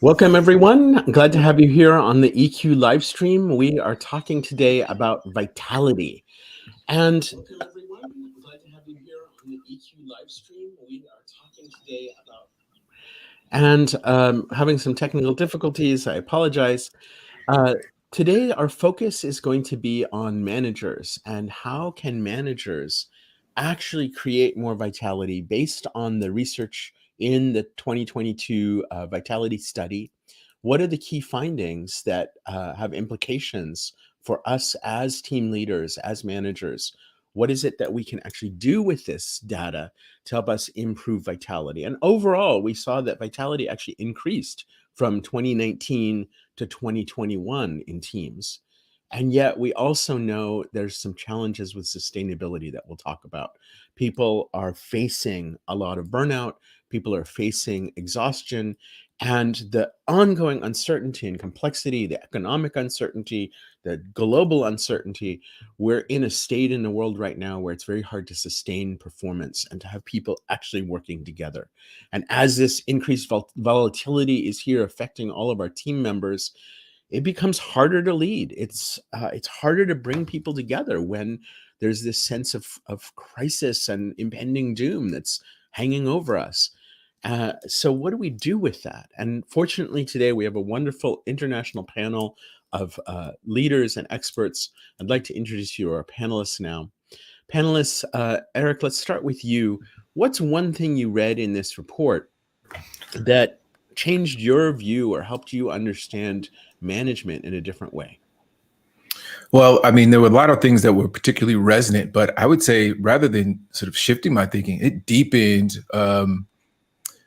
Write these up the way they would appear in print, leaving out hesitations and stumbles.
Welcome, everyone. I'm glad to have you here on the EQ live stream. We are talking today about vitality. And welcome, everyone. I'm glad to have you here on the EQ live stream. We are talking today about having some technical difficulties. I apologize. Uh, Today, our focus is going to be on managers and how can managers actually create more vitality based on the research in the 2022 vitality study. What are the key findings that have implications for us as team leaders, as managers? What is it that we can actually do with this data to help us improve vitality? And overall, we saw that vitality actually increased from 2019 to 2021 in teams. And yet we also know there's some challenges with sustainability that we'll talk about. People are facing a lot of burnout, people are facing exhaustion, and the ongoing uncertainty and complexity, the economic uncertainty, the global uncertainty. We're in a state in the world right now where it's very hard to sustain performance and to have people actually working together. And as this increased volatility is here affecting all of our team members, it becomes harder to lead. It's harder to bring people together when there's this sense of crisis and impending doom that's hanging over us. So what do we do with that? And fortunately, today we have a wonderful international panel of leaders and experts. I'd like to introduce you to our panelists now. Panelists, Eric, let's start with you. What's one thing you read in this report that changed your view or helped you understand management in a different way? Well, I mean, there were a lot of things that were particularly resonant, but I would say rather than sort of shifting my thinking, it deepened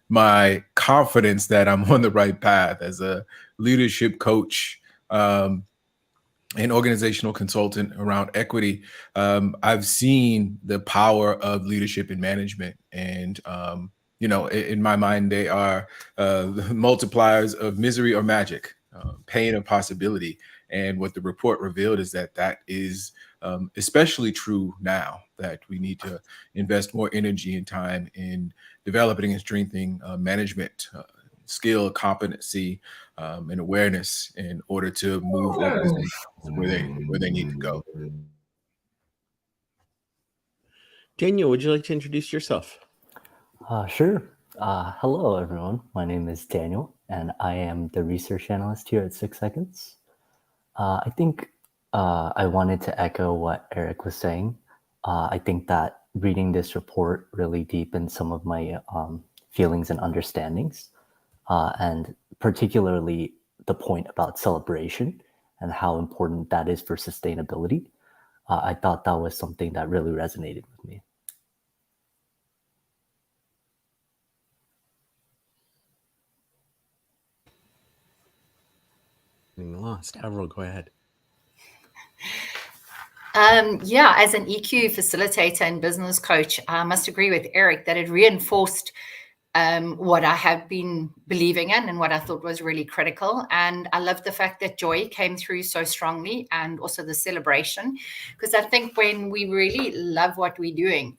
my confidence that I'm on the right path as a leadership coach and organizational consultant around equity. I've seen the power of leadership and management, and in my mind, they are the multipliers of misery or magic, pain or possibility. And what the report revealed is that that is especially true now, that we need to invest more energy and time in developing and strengthening management skill, competency, and awareness in order to move organizations where they need to go. Daniel, would you like to introduce yourself? Sure. Hello, everyone. My name is Daniel, and I am the research analyst here at 6 Seconds. I think I wanted to echo what Eric was saying. I think that reading this report really deepened some of my feelings and understandings, and particularly the point about celebration and how important that is for sustainability. I thought that was something that really resonated with me. Lost. Avril, go ahead. Yeah, as an EQ facilitator and business coach, I must agree with Eric that it reinforced what I have been believing in and what I thought was really critical. And I love the fact that joy came through so strongly, and also the celebration, because I think when we really love what we're doing,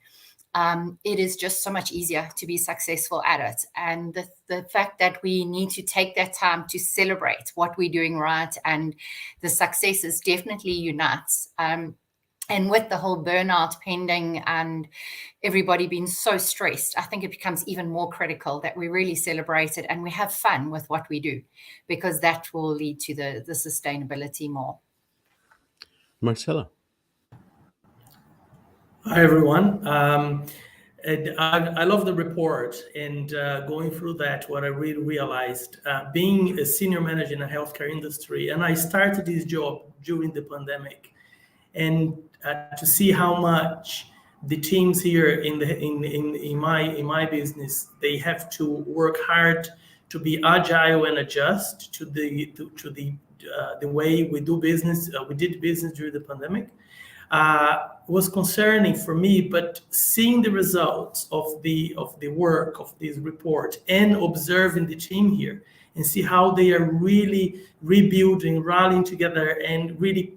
it is just so much easier to be successful at it. And the fact that we need to take that time to celebrate what we're doing right and the successes definitely unites. And with the whole burnout pending and everybody being so stressed, I think it becomes even more critical that we really celebrate it and we have fun with what we do, because that will lead to the sustainability more. Marcelo. Hi, everyone. And I love the report, and going through that, what I really realized, being a senior manager in the healthcare industry, and I started this job during the pandemic, and to see how much the teams here in my business, they have to work hard to be agile and adjust to the way we do business. We did business during the pandemic. Was concerning for me, but seeing the results of the work of this report and observing the team here and see how they are really rebuilding, rallying together, and really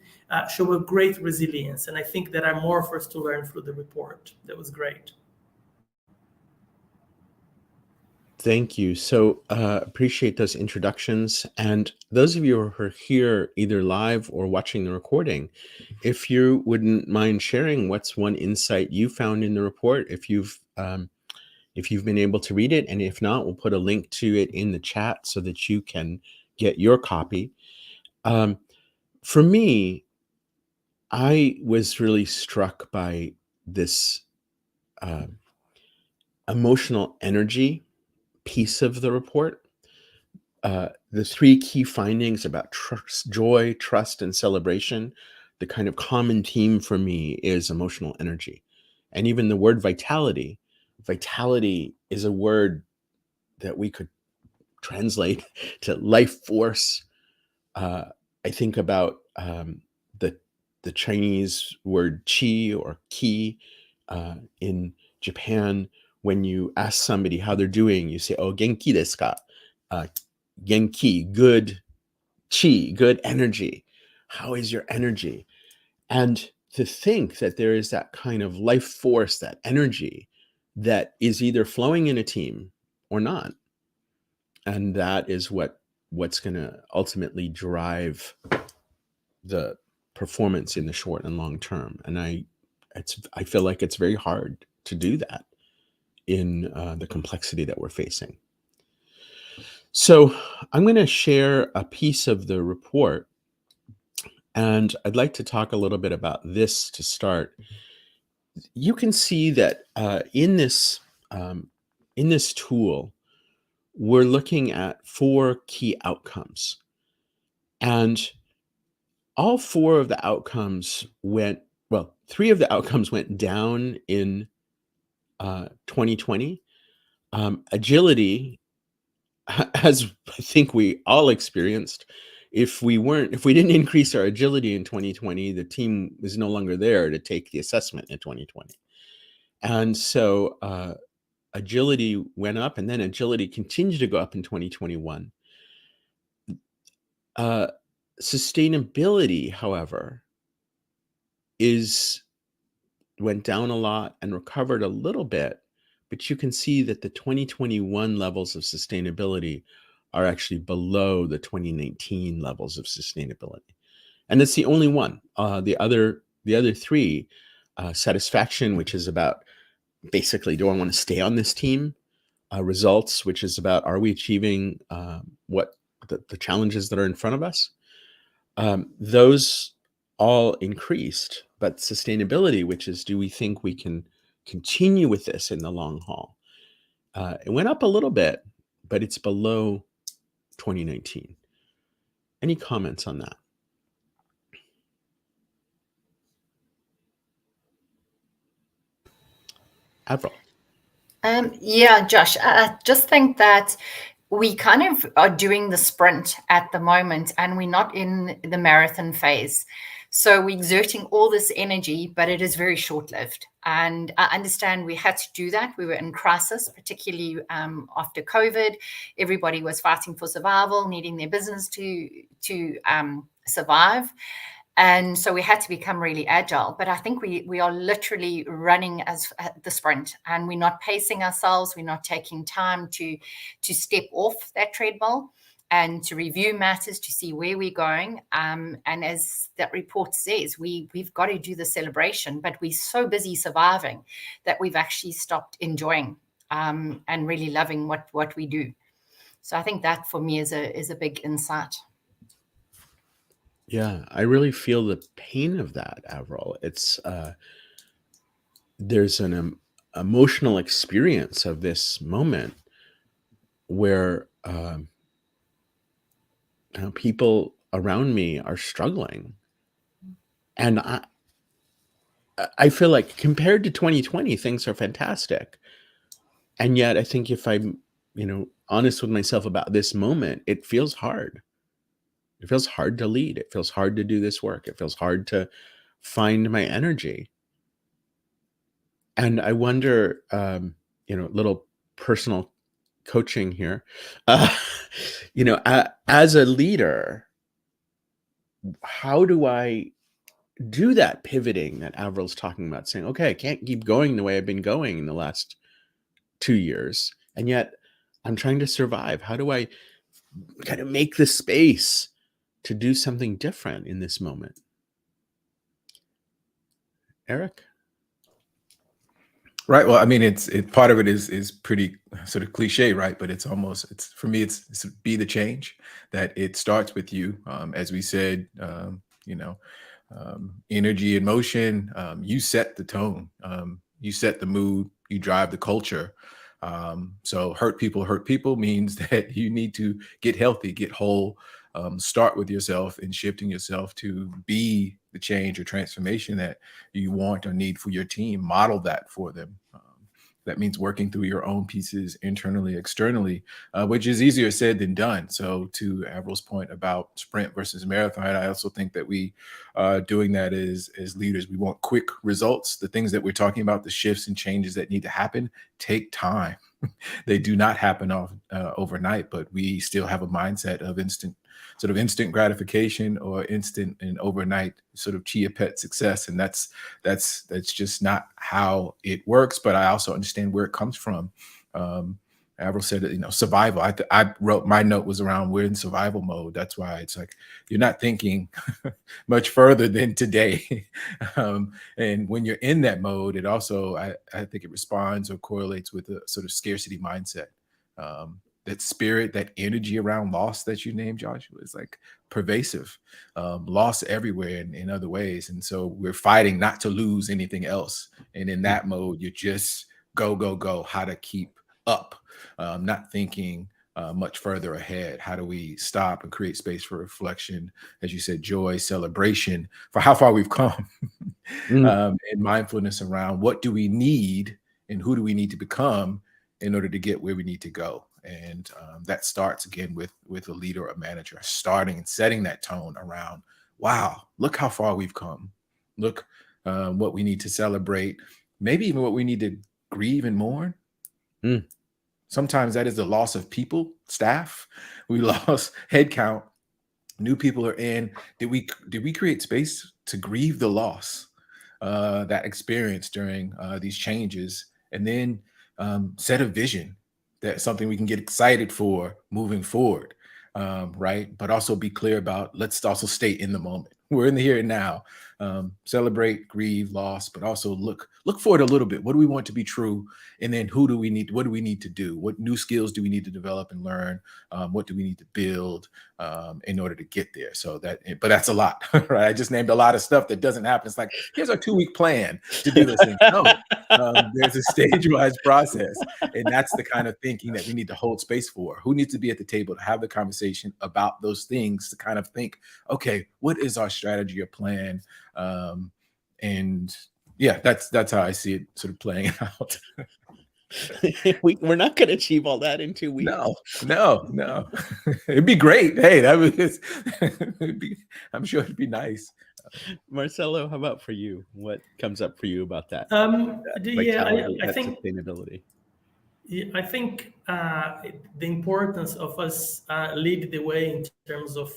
show a great resilience. And I think there are more for us to learn through the report. That was great. Thank you. So appreciate those introductions. And those of you who are here either live or watching the recording, if you wouldn't mind sharing what's one insight you found in the report, if you've been able to read it, and if not, we'll put a link to it in the chat so that you can get your copy. For me, I was really struck by this emotional energy piece of the report. The three key findings about trust, joy, trust, and celebration, the kind of common theme for me is emotional energy. And even the word vitality, vitality is a word that we could translate to life force. I think about the Chinese word qi or ki. In Japan, when you ask somebody how they're doing, you say, "Oh, genki desu ka?" Genki, good chi, good energy. How is your energy? And to think that there is that kind of life force, that energy that is either flowing in a team or not. And that is what's going to ultimately drive the performance in the short and long term. And I feel like it's very hard to do that in the complexity that we're facing. So I'm going to share a piece of the report, and I'd like to talk a little bit about this to start. You can see that in this tool, we're looking at 4 key outcomes, and all 4 of the outcomes well, 3 of the outcomes went down in 2020. Agility, as I think we all experienced, if we didn't increase our agility in 2020, the team was no longer there to take the assessment in 2020. And so agility went up, and then agility continued to go up in 2021. Sustainability, however, went down a lot and recovered a little bit, but you can see that the 2021 levels of sustainability are actually below the 2019 levels of sustainability. And it's the only one. The other 3, satisfaction, which is about basically, do I want to stay on this team? Results, which is about, are we achieving what the challenges that are in front of us? Those all increased, but sustainability, which is, do we think we can continue with this in the long haul? It went up a little bit, but it's below 2019. Any comments on that? Avril. Yeah, Josh, I just think that we kind of are doing the sprint at the moment, and we're not in the marathon phase. So we're exerting all this energy, but it is very short-lived. And I understand we had to do that. We were in crisis, particularly after COVID. Everybody was fighting for survival, needing their business to survive. And so we had to become really agile. But I think we are literally running as the sprint, and we're not pacing ourselves. We're not taking time to step off that treadmill and to review matters, to see where we're going. And as that report says, we've got to do the celebration, but we're so busy surviving that we've actually stopped enjoying and really loving what we do. So I think that for me is a big insight. Yeah, I really feel the pain of that, Avril. It's there's an emotional experience of this moment where people around me are struggling, and I feel like compared to 2020, things are fantastic. And yet, I think if I'm honest with myself about this moment, it feels hard. It feels hard to lead. It feels hard to do this work. It feels hard to find my energy. And I wonder, little personal coaching here, as a leader, how do I do that pivoting that Avril's talking about, saying, okay, I can't keep going the way I've been going in the last 2 years. And yet I'm trying to survive. How do I kind of make the space to do something different in this moment? Eric? Right. Well, I mean, it's part of it is pretty sort of cliche, right? But it's for me, it's be the change that it starts with you. As we said, you know, energy and motion. You set the tone. You set the mood. You drive the culture. So hurt people means that you need to get healthy, get whole. Start with yourself and shifting yourself to be the change or transformation that you want or need for your team. Model that for them. That means working through your own pieces internally, externally, which is easier said than done. So to Avril's point about sprint versus marathon, I also think that we doing that as leaders, we want quick results. The things that we're talking about, the shifts and changes that need to happen, take time. They do not happen overnight, but we still have a mindset of instant gratification or instant and overnight sort of chia pet success. And that's just not how it works. But I also understand where it comes from. Avril said, survival. I wrote, my note was around, we're in survival mode. That's why it's like, you're not thinking much further than today. And when you're in that mode, it also, I think it responds or correlates with a sort of scarcity mindset. That spirit, that energy around loss that you named, Joshua, is like pervasive, loss everywhere in other ways. And so we're fighting not to lose anything else. And in that mode, you just go, how to keep up, not thinking much further ahead. How do we stop and create space for reflection, as you said, joy, celebration for how far we've come, and mindfulness around what do we need and who do we need to become in order to get where we need to go. And that starts again with a leader or a manager, starting and setting that tone around, wow, look how far we've come. Look what we need to celebrate, maybe even what we need to grieve and mourn. Sometimes that is the loss of people, staff. We lost headcount. New people are in. Did we create space to grieve the loss that experience during these changes, and then set a vision? That's something we can get excited for moving forward, right? But also be clear about, let's also stay in the moment. We're in the here and now. Celebrate, grieve, loss, but also look forward a little bit. What do we want to be true? And then what do we need to do? What new skills do we need to develop and learn? What do we need to build in order to get there? But that's a lot, right? I just named a lot of stuff that doesn't happen. It's like, here's our 2-week plan to do this thing. No, there's a stage-wise process. And that's the kind of thinking that we need to hold space for. Who needs to be at the table to have the conversation about those things, to kind of think, okay, what is our strategy or plan? And yeah, that's how I see it sort of playing out. We're not going to achieve all that in 2 weeks. No. It'd be great. Hey, I'm sure it'd be nice. Marcelo, how about for you? What comes up for you about that? I think sustainability. I think the importance of us lead the way in terms of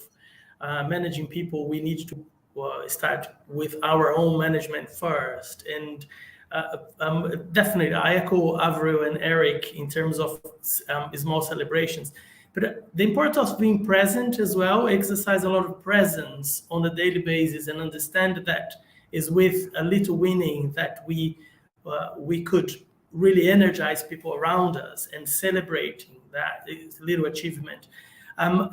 managing people. We need to start with our own management first. And definitely, I echo Avril and Eric in terms of small celebrations. But the importance of being present as well, exercise a lot of presence on a daily basis, and understand that is with a little winning that we could really energize people around us, and celebrating that is little achievement. I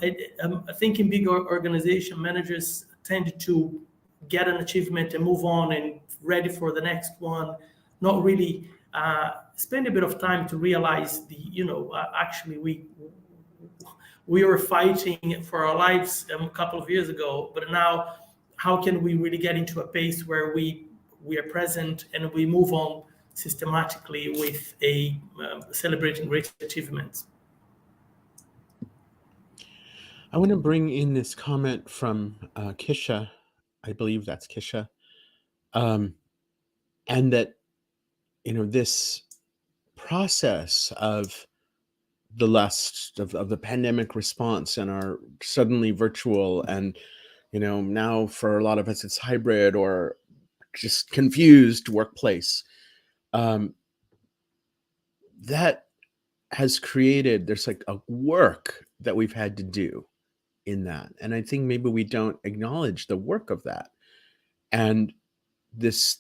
think in big organization, managers tend to get an achievement and move on and ready for the next one, not really spend a bit of time to realize actually we were fighting for our lives a couple of years ago, but now how can we really get into a pace where we are present and we move on systematically with a celebrating great achievements. I want to bring in this comment from Kisha. I believe that's Kisha. And that, this process of the lust of the pandemic response and our suddenly virtual, and, now for a lot of us, it's hybrid or just confused workplace. That has created, there's like a work that we've had to do in that. And I think maybe we don't acknowledge the work of that. And this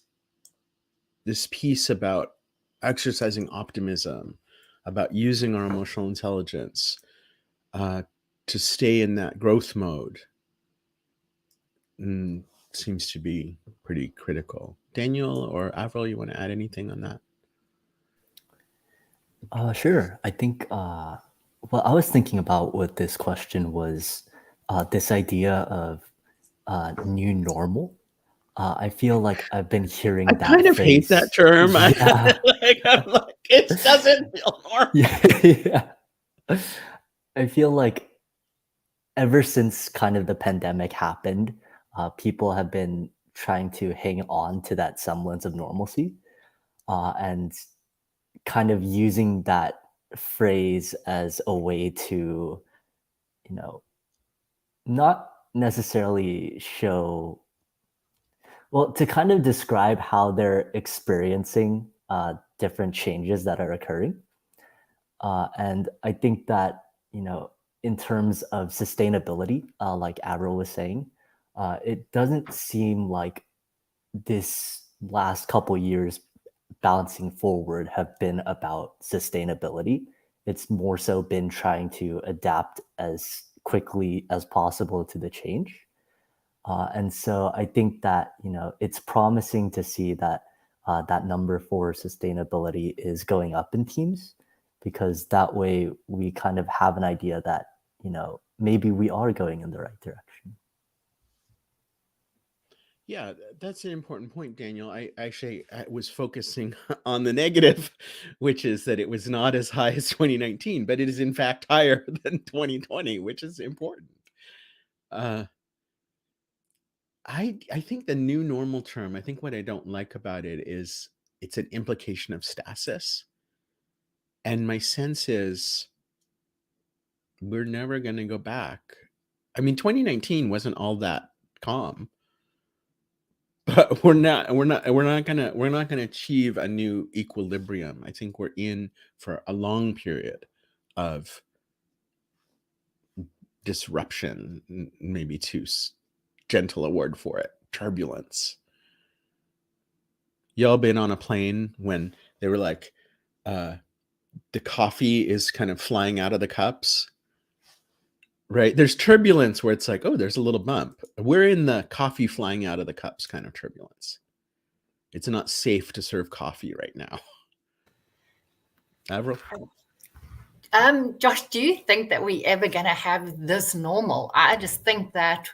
piece about exercising optimism, about using our emotional intelligence to stay in that growth mode seems to be pretty critical. Daniel or Avril, you want to add anything on that? Sure. I think what I was thinking about with this question was this idea of new normal. I feel like I've been hearing that kind of hate that term. Yeah. I'm like, it doesn't feel normal. Yeah. I feel like ever since kind of the pandemic happened, people have been trying to hang on to that semblance of normalcy, and kind of using that phrase as a way to, not necessarily show, well, to kind of describe how they're experiencing different changes that are occurring. And I think that, in terms of sustainability, like Avril was saying, it doesn't seem like this last couple years bouncing forward have been about sustainability. It's more so been trying to adapt as quickly as possible to the change. And so I think that, it's promising to see that that number for sustainability is going up in teams, because that way we kind of have an idea that, maybe we are going in the right direction. Yeah, that's an important point, Daniel. I was focusing on the negative, which is that it was not as high as 2019, but it is in fact higher than 2020, which is important. I think the new normal term, I think what I don't like about it is it's an implication of stasis. And my sense is we're never going to go back. I mean, 2019 wasn't all that calm. But we're not gonna achieve a new equilibrium. I think we're in for a long period of disruption, maybe too gentle a word for it, turbulence. Y'all been on a plane when they were like, the coffee is kind of flying out of the cups, right? There's turbulence where it's like, oh, there's a little bump. We're in the coffee flying out of the cups kind of turbulence. It's not safe to serve coffee right now. Avril? Josh, do you think that we ever going to have this normal? I just think that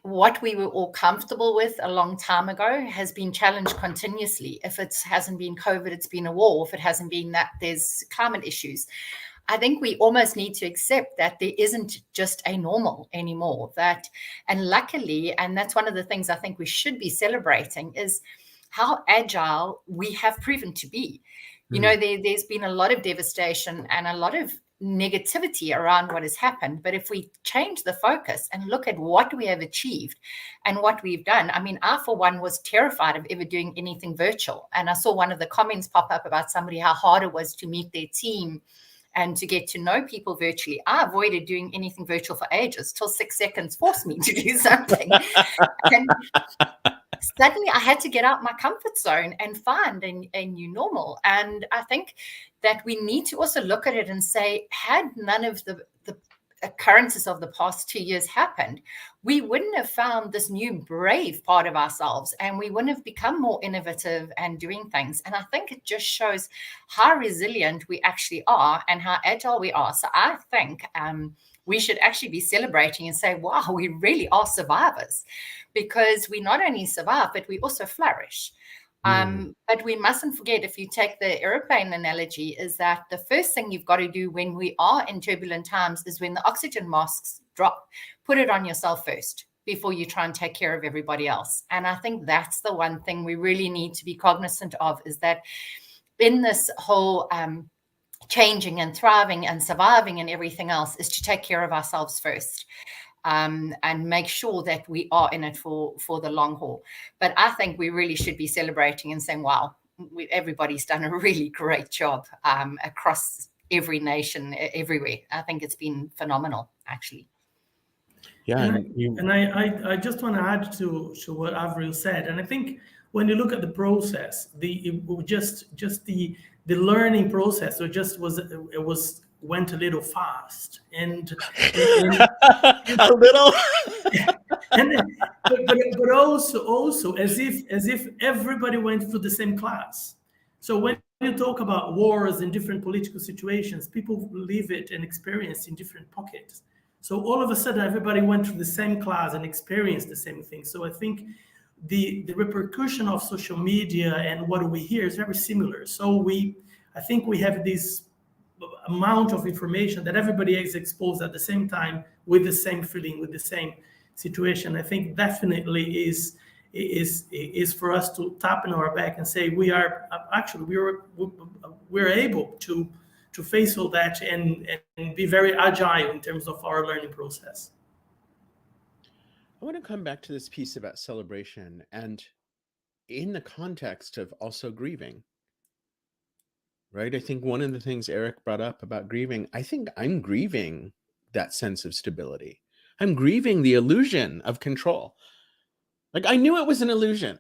what we were all comfortable with a long time ago has been challenged continuously. If it hasn't been COVID, it's been a war. If it hasn't been that, there's climate issues. I think we almost need to accept that there isn't just a normal anymore. And luckily, and that's one of the things I think we should be celebrating, is how agile we have proven to be. There's been a lot of devastation and a lot of negativity around what has happened. But if we change the focus and look at what we have achieved and what we've done, I mean, I, for one, was terrified of ever doing anything virtual. And I saw one of the comments pop up about somebody, how hard it was to meet their team and to get to know people virtually. I avoided doing anything virtual for ages till 6 seconds forced me to do something. And suddenly I had to get out my comfort zone and find a new normal. And I think that we need to also look at it and say, had none of the occurrences of the past 2 years happened, we wouldn't have found this new brave part of ourselves, and we wouldn't have become more innovative and doing things. And I think it just shows how resilient we actually are and how agile we are. So I think we should actually be celebrating and say, wow, we really are survivors, because we not only survive, but we also flourish. But we mustn't forget, if you take the airplane analogy, is that the first thing you've got to do when we are in turbulent times is when the oxygen masks drop, put it on yourself first before you try and take care of everybody else. And I think that's the one thing we really need to be cognizant of, is that in this whole changing and thriving and surviving and everything else, is to take care of ourselves first. And make sure that we are in it for the long haul. But I think we really should be celebrating and saying, wow, everybody's done a really great job across every nation, everywhere. I think it's been phenomenal, actually. Yeah, and I just want to add to what Avril said, and I think when you look at the process, the learning process, went a little fast, and a little. but also as if everybody went through the same class. So when you talk about wars in different political situations, people live it and experience in different pockets. So all of a sudden, everybody went through the same class and experienced the same thing. So I think the repercussion of social media and what we hear is very similar. So I think we have this amount of information that everybody is exposed at the same time with the same feeling, with the same situation. I think definitely is for us to tap in our back and say we're able to face all that and be very agile in terms of our learning process. I want to come back to this piece about celebration and in the context of also grieving, right? I think one of the things Eric brought up about grieving, I think I'm grieving that sense of stability. I'm grieving the illusion of control. Like I knew it was an illusion,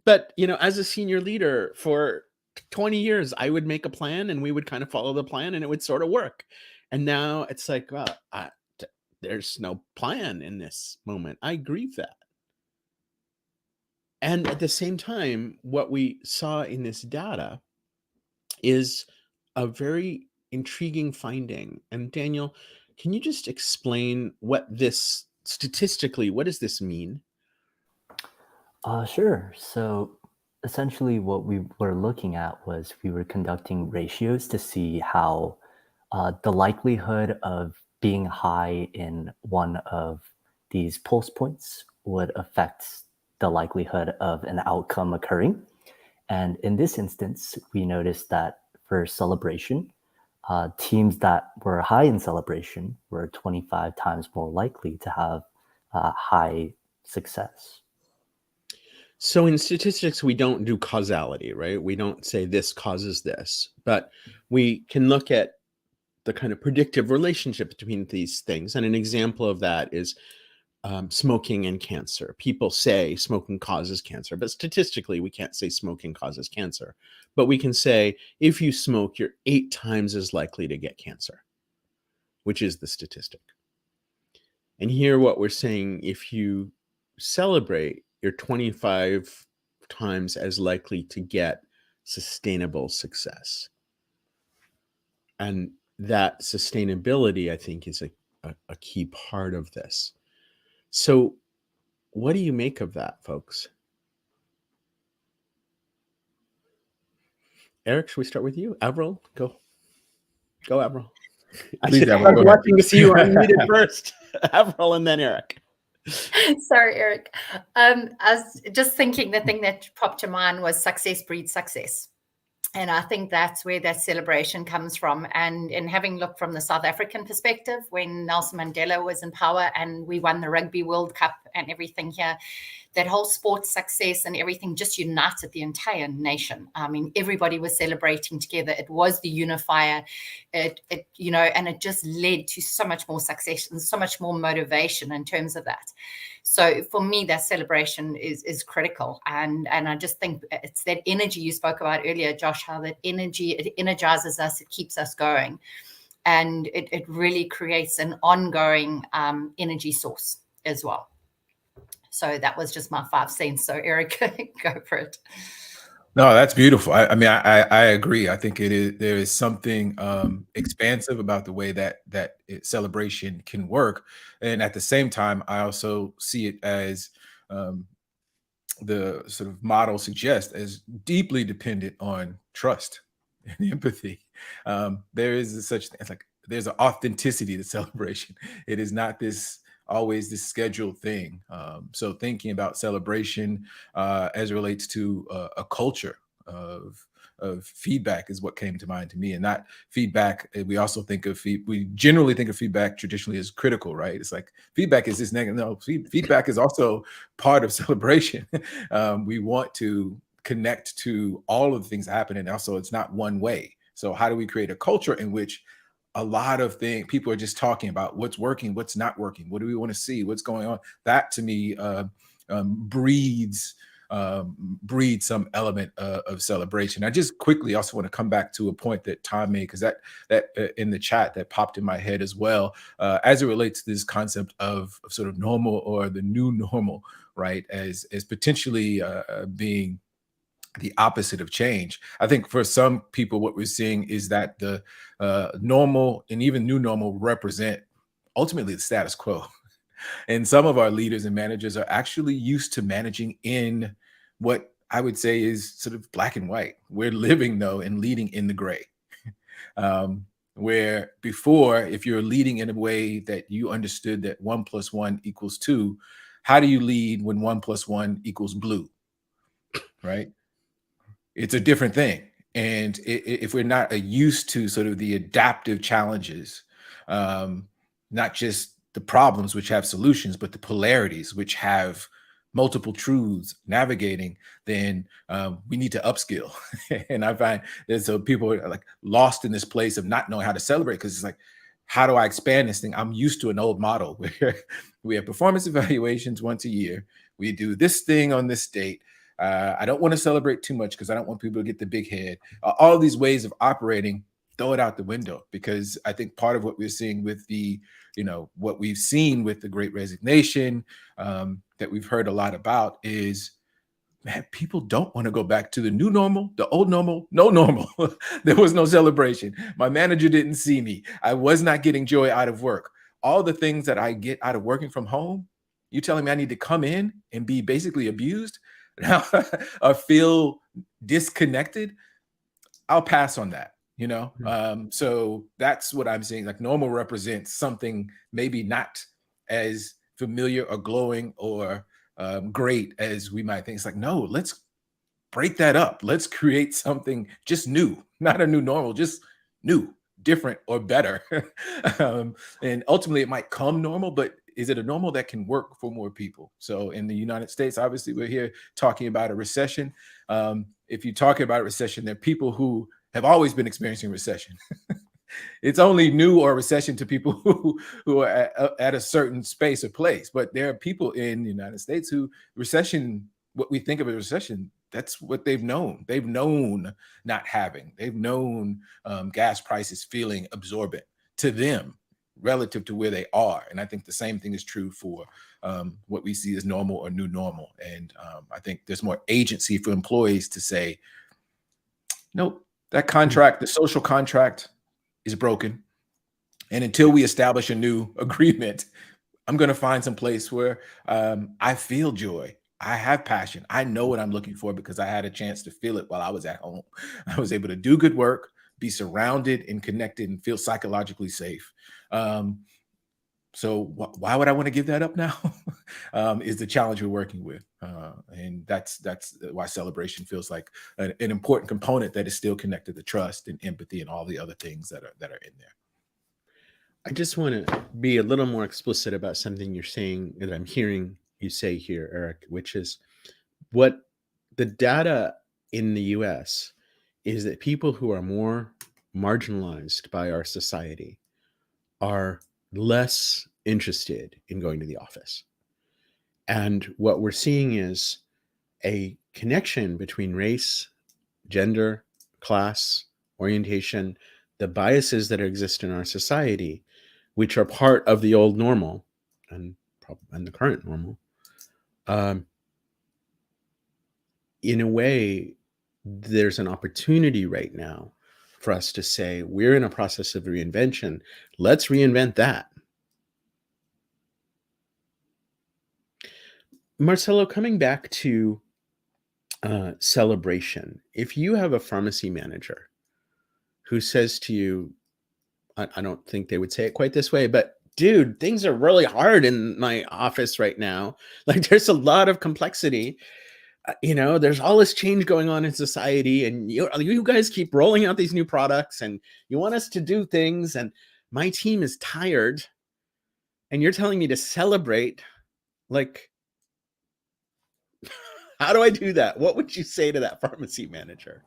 but as a senior leader for 20 years, I would make a plan and we would kind of follow the plan and it would sort of work. And now it's like, well, there's no plan in this moment. I grieve that. And at the same time, what we saw in this data is a very intriguing finding. And Daniel, can you just explain what this statistically, what does this mean? Sure. So essentially what we were looking at was we were conducting ratios to see how the likelihood of being high in one of these pulse points would affect the likelihood of an outcome occurring. And in this instance, we noticed that for celebration, teams that were high in celebration were 25 times more likely to have high success. So in statistics, we don't do causality, right? We don't say this causes this, but we can look at the kind of predictive relationship between these things. And an example of that is smoking and cancer. People say smoking causes cancer, but statistically, we can't say smoking causes cancer. But we can say if you smoke, you're 8 times as likely to get cancer, which is the statistic. And here what we're saying, if you celebrate, you're 25 times as likely to get sustainable success. And that sustainability, I think, is a key part of this. So what do you make of that, folks? Eric, should we start with you? Avril, go. Go, Avril. Please, I Avril, was watching to see you unmuted first. Avril and then Eric. Sorry, Eric. I was just thinking the thing that popped to mind was success breeds success. And I think that's where that celebration comes from. And in having looked from the South African perspective, when Nelson Mandela was in power and we won the Rugby World Cup and everything here, that whole sports success and everything just united the entire nation. I mean, everybody was celebrating together. It was the unifier, and it just led to so much more success and so much more motivation in terms of that. So for me, that celebration is critical. And I just think it's that energy you spoke about earlier, Josh, how that energy, it energizes us, it keeps us going. And it really creates an ongoing energy source as well. So that was just my 5 cents. So Eric, go for it. No, that's beautiful. I mean, I agree. I think there is something expansive about the way that celebration can work, and at the same time, I also see it as the sort of model suggests as deeply dependent on trust and empathy. There is such thing. It's like there's an authenticity to celebration. It is not always this scheduled thing. So thinking about celebration as it relates to a culture of feedback is what came to mind to me, and not feedback. We also think of we generally think of feedback traditionally as critical, right? It's like feedback is this negative. No, feedback is also part of celebration. We want to connect to all of the things that happen. And also it's not one way. So how do we create a culture in which a lot of things, people are just talking about what's working, what's not working, what do we want to see, what's going on? That to me breeds some element of celebration. I just quickly also want to come back to a point that Tom made, because that in the chat that popped in my head as well, as it relates to this concept of sort of normal or the new normal, right? As potentially being the opposite of change. I think for some people, what we're seeing is that the normal and even new normal represent ultimately the status quo. And some of our leaders and managers are actually used to managing in what I would say is sort of black and white. We're living though and leading in the gray. Where before, if you're leading in a way that you understood that 1 + 1 = 2, how do you lead when 1 + 1 = blue? Right? It's a different thing. And if we're not used to sort of the adaptive challenges, not just the problems which have solutions, but the polarities which have multiple truths navigating, then we need to upskill. And I find that so people are like lost in this place of not knowing how to celebrate, because it's like, how do I expand this thing? I'm used to an old model where we have performance evaluations once a year. We do this thing on this date. I don't want to celebrate too much because I don't want people to get the big head. All these ways of operating, throw it out the window, because I think part of what we're seeing with the, what we've seen with the Great Resignation that we've heard a lot about is, man, people don't want to go back to the new normal, the old normal, no normal. There was no celebration. My manager didn't see me. I was not getting joy out of work. All the things that I get out of working from home, you telling me I need to come in and be basically abused now or feel disconnected? I'll pass on that. So that's what I'm saying. Like, normal represents something maybe not as familiar or glowing or great as we might think. It's like, no, let's break that up. Let's create something just new, not a new normal, just new, different, or better. And ultimately it might come normal, but is it a normal that can work for more people? So in the United States, obviously we're here talking about a recession. If you talk about a recession, there are people who have always been experiencing recession. It's only new or recession to people who are at a certain space or place. But there are people in the United States who recession, what we think of as recession, that's what they've known. They've known not having. They've known gas prices feeling absorbent to them relative to where they are. And I think the same thing is true for what we see as normal or new normal. And I think there's more agency for employees to say, nope, that contract, the social contract, is broken. And until we establish a new agreement, I'm going to find some place where I feel joy. I have passion. I know what I'm looking for because I had a chance to feel it while I was at home. I was able to do good work, be surrounded and connected, and feel psychologically safe. So why would I want to give that up now? Is the challenge we're working with. And that's why celebration feels like an important component that is still connected to trust and empathy and all the other things that are in there. I just want to be a little more explicit about something you're saying that I'm hearing you say here, Eric, which is what the data in the US is that people who are more marginalized by our society are less interested in going to the office. And what we're seeing is a connection between race, gender, class, orientation, the biases that exist in our society, which are part of the old normal and the current normal. In a way, there's an opportunity right now for us to say, we're in a process of reinvention. Let's reinvent that. Marcelo, coming back to celebration, if you have a pharmacy manager who says to you, I don't think they would say it quite this way, but dude, things are really hard in my office right now. Like, there's a lot of complexity. There's all this change going on in society, and you guys keep rolling out these new products, and you want us to do things, and my team is tired, and you're telling me to celebrate. Like, How do I do that? What would you say to that pharmacy manager?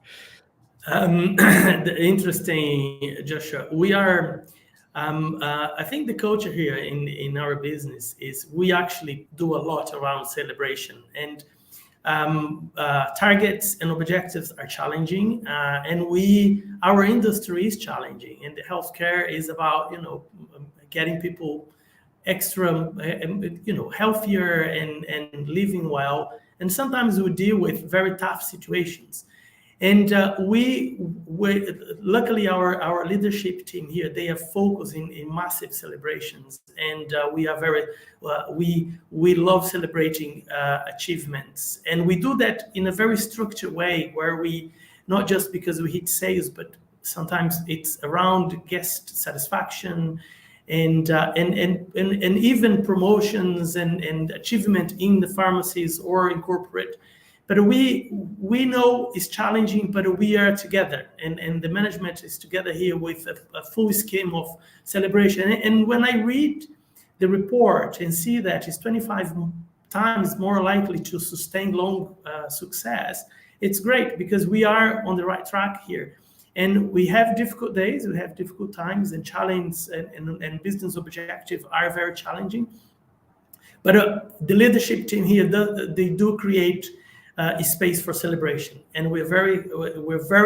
Interesting, Joshua. We are, I think the culture here in our business is we actually do a lot around celebration, and targets and objectives are challenging, and our industry is challenging, and the healthcare is about, getting people extra, healthier and living well. And sometimes we deal with very tough situations. And we luckily our leadership team here, they are focusing in massive celebrations, and we are very we love celebrating achievements, and we do that in a very structured way, where we not just because we hit sales, but sometimes it's around guest satisfaction and even promotions and achievement in the pharmacies or in corporate. But we know it's challenging, but we are together, and the management is together here with a full scheme of celebration. And when I read the report and see that it's 25 times more likely to sustain long success, it's great, because we are on the right track here. And we have difficult days, we have difficult times, and challenges and business objectives are very challenging. But the leadership team here, they do create a space for celebration, and we're very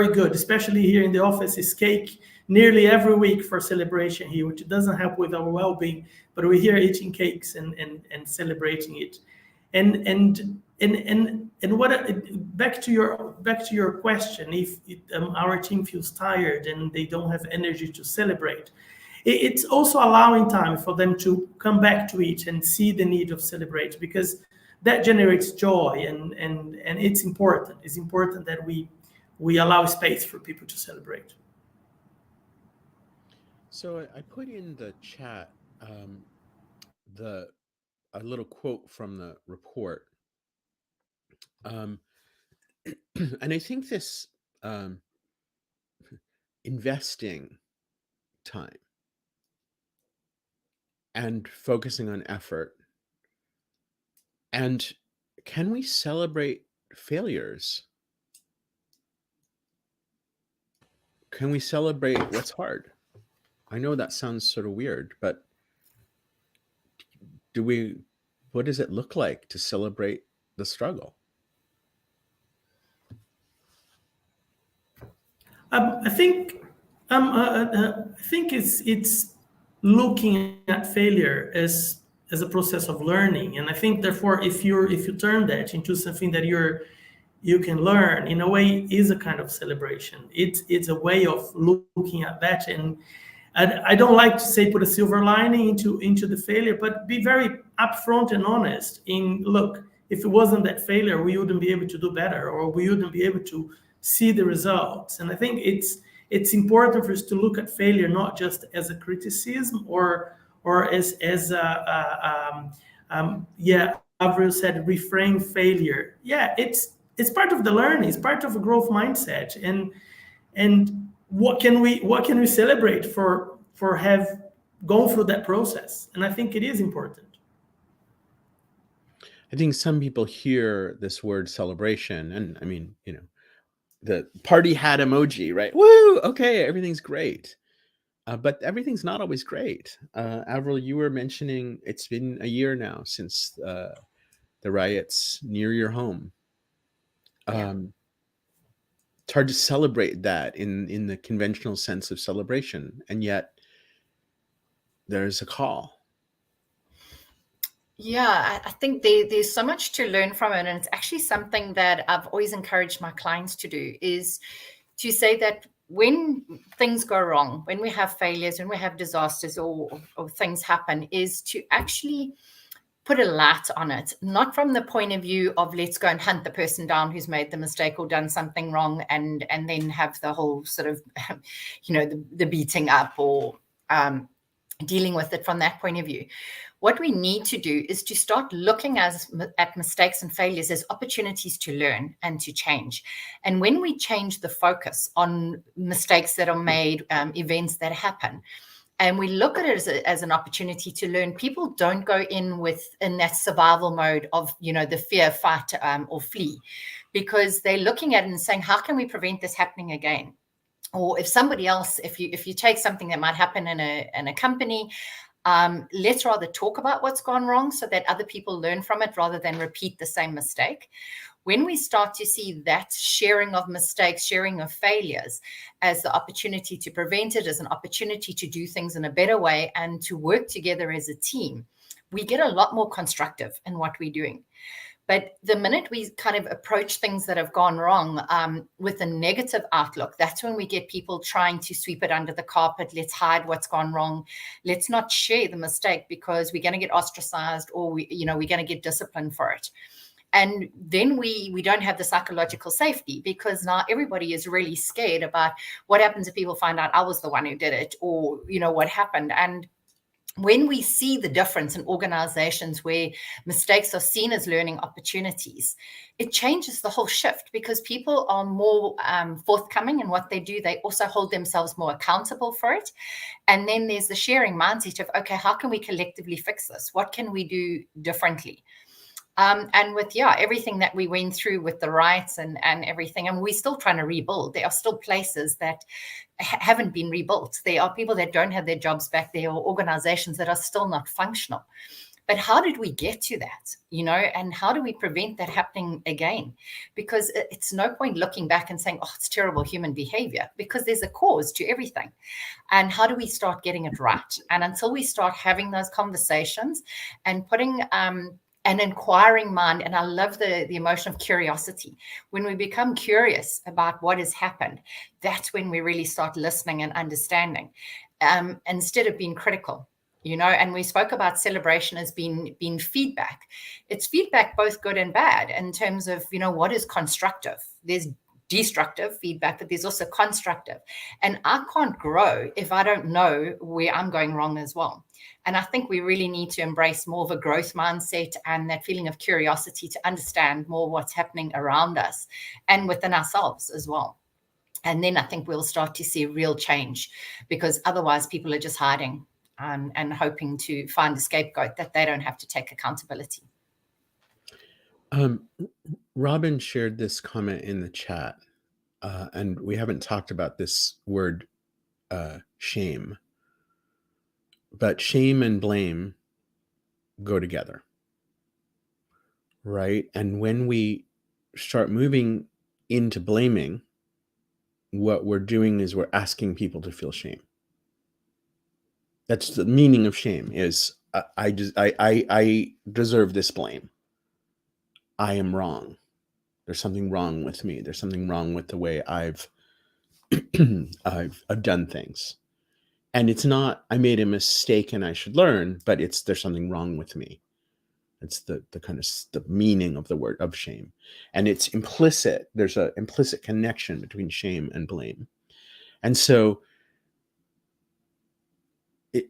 good, especially here in the office. Is cake nearly every week for celebration here, which doesn't help with our well-being, but we're here eating cakes and celebrating it. And what back to your question, if our team feels tired and they don't have energy to celebrate, it's also allowing time for them to come back to it and see the need of celebrate, because that generates joy, and it's important. It's important that we allow space for people to celebrate. So I put in the chat a little quote from the report, and I think this investing time and focusing on effort. And can we celebrate failures? Can we celebrate what's hard? I know that sounds sort of weird, but what does it look like to celebrate the struggle? I think it's looking at failure as a process of learning, and I think therefore if you turn that into something that you can learn, in a way, is a kind of celebration. It's a way of looking at that, and I don't like to say put a silver lining into the failure, but be very upfront and honest in, look, if it wasn't that failure, we wouldn't be able to do better, or we wouldn't be able to see the results. And I think it's important for us to look at failure not just as a criticism or as Avril said, reframe failure. Yeah, it's part of the learning. It's part of a growth mindset. And what can we celebrate for have gone through that process? And I think it is important. I think some people hear this word celebration, and I mean, the party hat emoji, right? Woo! Okay, everything's great. But everything's not always great. Avril, you were mentioning it's been a year now since the riots near your home. It's hard to celebrate that in the conventional sense of celebration, and yet there's a call. Yeah, I think there's so much to learn from it, and it's actually something that I've always encouraged my clients to do, is to say that when things go wrong, when we have failures, when we have disasters or things happen, is to actually put a light on it, not from the point of view of let's go and hunt the person down who's made the mistake or done something wrong, and then have the whole sort of, the beating up or dealing with it from that point of view. What we need to do is to start looking at mistakes and failures as opportunities to learn and to change. And when we change the focus on mistakes that are made, events that happen, and we look at it as an opportunity to learn. People don't go in that survival mode of, the fear, fight, or flee, because they're looking at it and saying, how can we prevent this happening again? Or if somebody else, if you take something that might happen in a company, let's rather talk about what's gone wrong so that other people learn from it rather than repeat the same mistake. When we start to see that sharing of mistakes, sharing of failures as the opportunity to prevent it, as an opportunity to do things in a better way and to work together as a team, we get a lot more constructive in what we're doing. But the minute we kind of approach things that have gone wrong with a negative outlook, that's when we get people trying to sweep it under the carpet. Let's hide what's gone wrong. Let's not share the mistake because we're going to get ostracized, or we're going to get disciplined for it. And then we don't have the psychological safety, because now everybody is really scared about what happens if people find out I was the one who did it, or, what happened. And when we see the difference in organizations where mistakes are seen as learning opportunities, it changes the whole shift, because people are more forthcoming in what they do. They also hold themselves more accountable for it. And then there's the sharing mindset of, okay, how can we collectively fix this? What can we do differently? And with, everything that we went through with the riots and everything, and we're still trying to rebuild. There are still places that haven't been rebuilt. There are people that don't have their jobs back. There are organizations that are still not functional. But how did we get to that, and how do we prevent that happening again? Because it's no point looking back and saying, oh, it's terrible human behavior, because there's a cause to everything. And how do we start getting it right? And until we start having those conversations and putting an inquiring mind, and I love the emotion of curiosity. When we become curious about what has happened, that's when we really start listening and understanding, instead of being critical. And we spoke about celebration as being feedback. It's feedback, both good and bad, in terms of, what is constructive. There's destructive feedback, but there's also constructive. And I can't grow if I don't know where I'm going wrong as well. And I think we really need to embrace more of a growth mindset and that feeling of curiosity to understand more what's happening around us and within ourselves as well. And then I think we'll start to see real change, because otherwise people are just hiding and hoping to find a scapegoat that they don't have to take accountability. Robin shared this comment in the chat, and we haven't talked about this word shame. But shame and blame go together, right? And when we start moving into blaming, what we're doing is we're asking people to feel shame. That's the meaning of shame, is I deserve this blame. I am wrong. There's something wrong with me. There's something wrong with the way I've done things. And it's not, I made a mistake and I should learn, but there's something wrong with me. It's the kind of the meaning of the word of shame. And it's implicit. There's an implicit connection between shame and blame. And so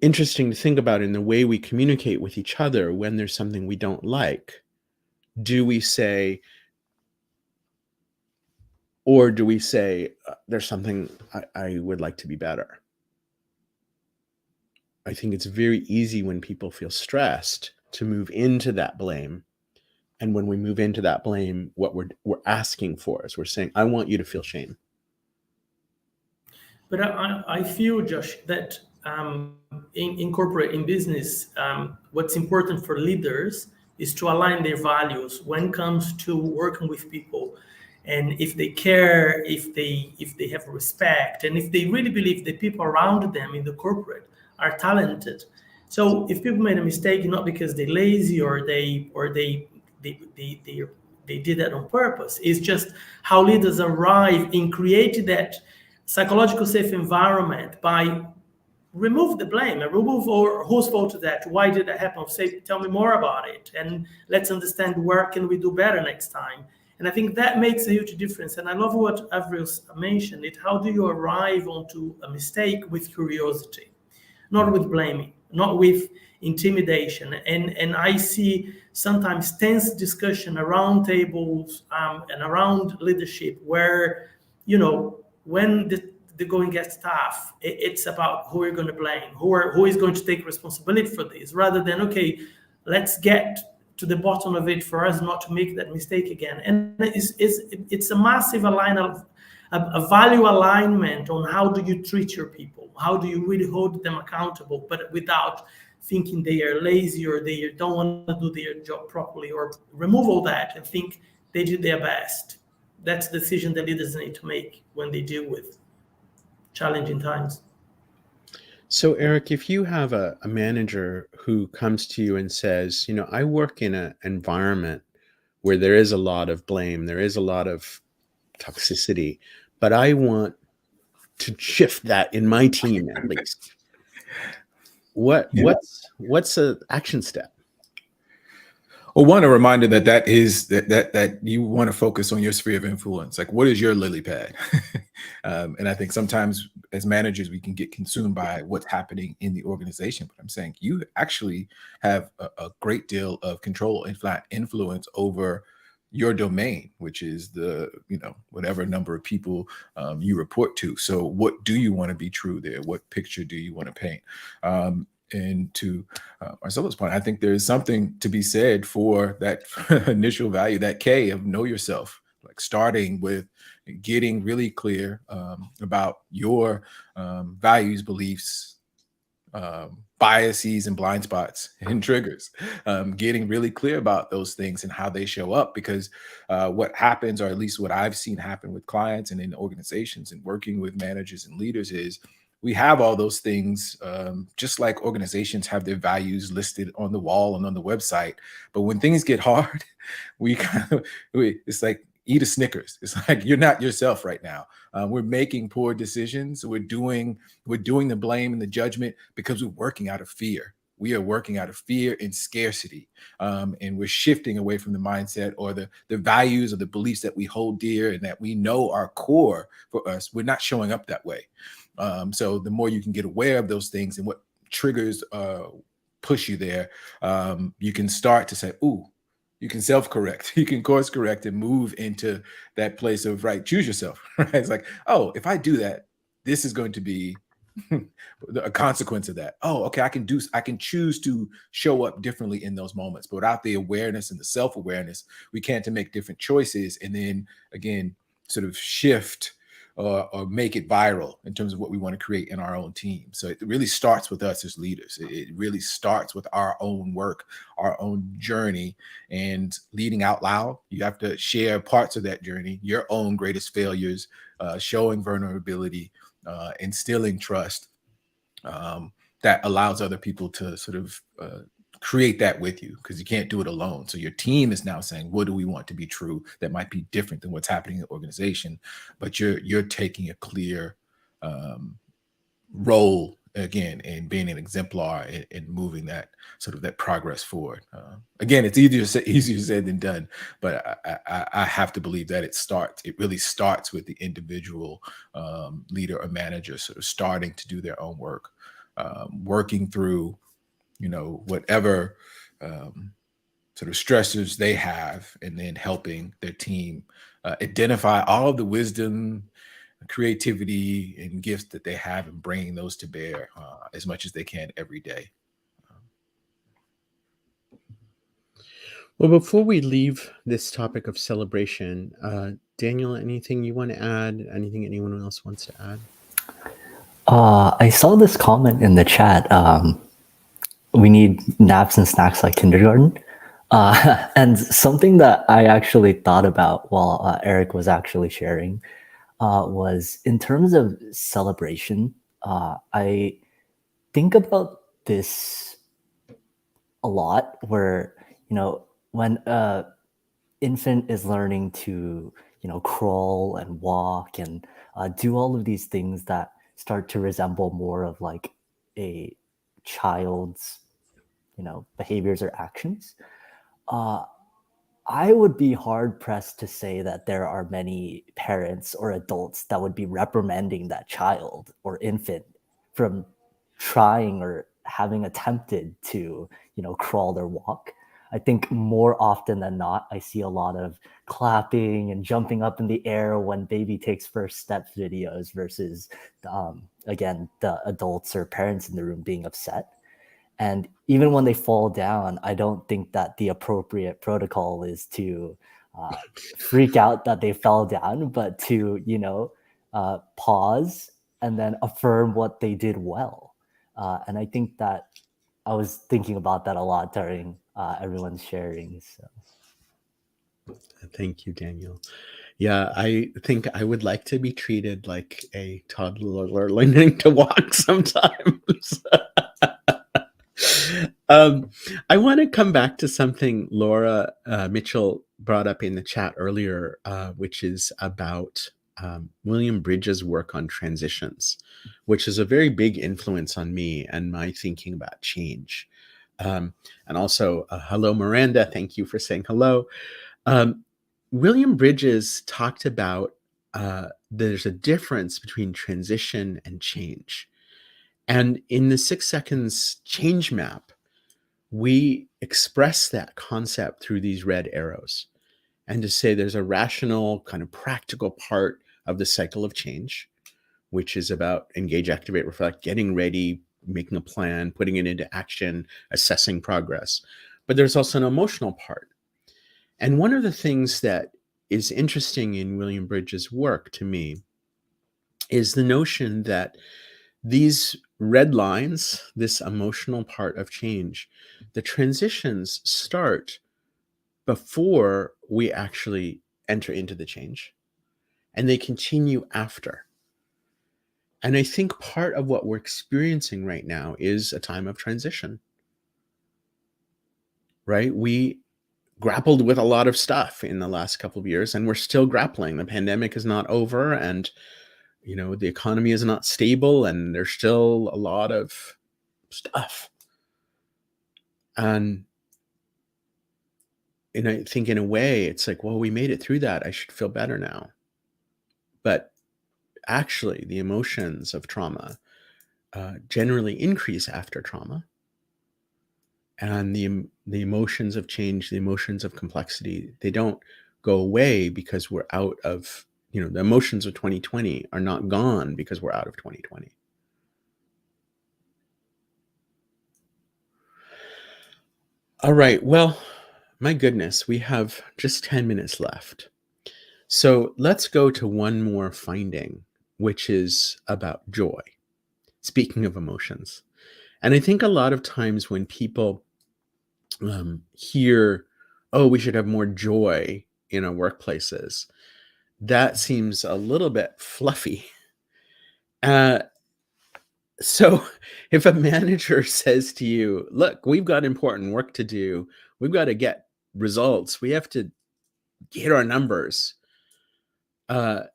interesting to think about in the way we communicate with each other when there's something we don't like. Do we say, or do we say, there's something I would like to be better? I think it's very easy when people feel stressed to move into that blame. And when we move into that blame, what we're asking for is we're saying, I want you to feel shame. But I feel, Josh, that in corporate, in business, what's important for leaders is to align their values when it comes to working with people. And if they care, if they have respect, and if they really believe the people around them in the corporate are talented. So if people made a mistake, not because they're lazy or they did that on purpose, it's just how leaders arrive in creating that psychological safe environment by remove the blame and remove, or whose fault is that? Why did that happen? Say, tell me more about it, and let's understand where can we do better next time. And I think that makes a huge difference. And I love what Avril mentioned, it. How do you arrive onto a mistake with curiosity? Not with blaming, not with intimidation. And I see sometimes tense discussion around tables and around leadership where, when the going gets tough, it's about who you're going to blame, who is going to take responsibility for this, rather than, okay, let's get to the bottom of it for us not to make that mistake again. And it's a massive a value alignment on how do you treat your people, how do you really hold them accountable, but without thinking they are lazy or they don't want to do their job properly, or remove all that and think they did their best. That's the decision that leaders need to make when they deal with challenging times. So, Eric, if you have a manager who comes to you and says, I work in an environment where there is a lot of blame, there is a lot of toxicity, but I want to shift that in my team at least. What's an action step? Well, one, a reminder that you want to focus on your sphere of influence. Like, what is your lily pad? And I think sometimes as managers, we can get consumed by what's happening in the organization. But I'm saying you actually have a great deal of control and flat influence over your domain, which is the, whatever number of people you report to. So what do you want to be true there? What picture do you want to paint? And to Marcelo's point, I think there is something to be said for that initial value, that K of know yourself, like starting with getting really clear about your values, beliefs, biases and blind spots and triggers, getting really clear about those things and how they show up. Because what happens, or at least what I've seen happen with clients and in organizations and working with managers and leaders, is we have all those things, just like organizations have their values listed on the wall and on the website. But when things get hard, it's like eat a Snickers. It's like you're not yourself right now. We're making poor decisions. We're doing the blame and the judgment because we're working out of fear. We are working out of fear and scarcity, and we're shifting away from the mindset or the values or the beliefs that we hold dear and that we know are core for us. We're not showing up that way. So the more you can get aware of those things and what triggers push you there, you can start to say, ooh, you can self-correct, you can course correct and move into that place of, right, choose yourself, right? It's like, oh, if I do that, this is going to be a consequence of that. Oh, okay, I can choose to show up differently in those moments. But without the awareness and the self-awareness, we can't make different choices and then again sort of shift or make it viral in terms of what we want to create in our own team. So it really starts with us as leaders. It really starts with our own work, our own journey, and leading out loud. You have to share parts of that journey, your own greatest failures, showing vulnerability, instilling trust, that allows other people to sort of create that with you, because you can't do it alone. So your team is now saying, what do we want to be true that might be different than what's happening in the organization? But you're taking a clear role again in being an exemplar and moving that sort of that progress forward. Again, it's easier said than done, but I have to believe that it really starts with the individual leader or manager sort of starting to do their own work, working through whatever sort of stressors they have, and then helping their team identify all of the wisdom, creativity, and gifts that they have, and bringing those to bear as much as they can every day. Well, before we leave this topic of celebration, Daniel, anything you want to add? Anything anyone else wants to add? I saw this comment in the chat. We need naps and snacks like kindergarten. And something that I actually thought about while Eric was actually sharing was in terms of celebration. I think about this a lot, where, when an infant is learning to, crawl and walk and do all of these things that start to resemble more of like a child's, behaviors or actions. I would be hard pressed to say that there are many parents or adults that would be reprimanding that child or infant from trying or having attempted to, crawl or walk. I think more often than not, I see a lot of clapping and jumping up in the air when baby takes first step videos versus, again, the adults or parents in the room being upset. And even when they fall down, I don't think that the appropriate protocol is to freak out that they fell down, but to, pause and then affirm what they did well. And I think that I was thinking about that a lot during everyone's sharing. So. Thank you, Daniel. Yeah, I think I would like to be treated like a toddler learning to walk sometimes. I want to come back to something Laura Mitchell brought up in the chat earlier, which is about William Bridges' work on transitions, which is a very big influence on me and my thinking about change. And also, hello, Miranda. Thank you for saying hello. William Bridges talked about there's a difference between transition and change. And in the 6 seconds change map, we express that concept through these red arrows, and to say there's a rational, kind of practical part of the cycle of change, which is about engage, activate, reflect, getting ready, making a plan, putting it into action, assessing progress. But there's also an emotional part. And one of the things that is interesting in William Bridges' work to me is the notion that these red lines, this emotional part of change, the transitions start before we actually enter into the change, and they continue after. And I think part of what we're experiencing right now is a time of transition, right? We grappled with a lot of stuff in the last couple of years, and we're still grappling. The pandemic is not over, and the economy is not stable, and there's still a lot of stuff. And I think in a way, it's like, well, we made it through that. I should feel better now. But actually, the emotions of trauma generally increase after trauma. And the emotions of change, the emotions of complexity, they don't go away because we're out of, the emotions of 2020 are not gone because we're out of 2020. All right. Well, my goodness, we have just 10 minutes left. So let's go to one more finding, which is about joy. Speaking of emotions. And I think a lot of times when people hear, oh, we should have more joy in our workplaces, that seems a little bit fluffy. So if a manager says to you, look, we've got important work to do, we've got to get results, we have to hit our numbers, how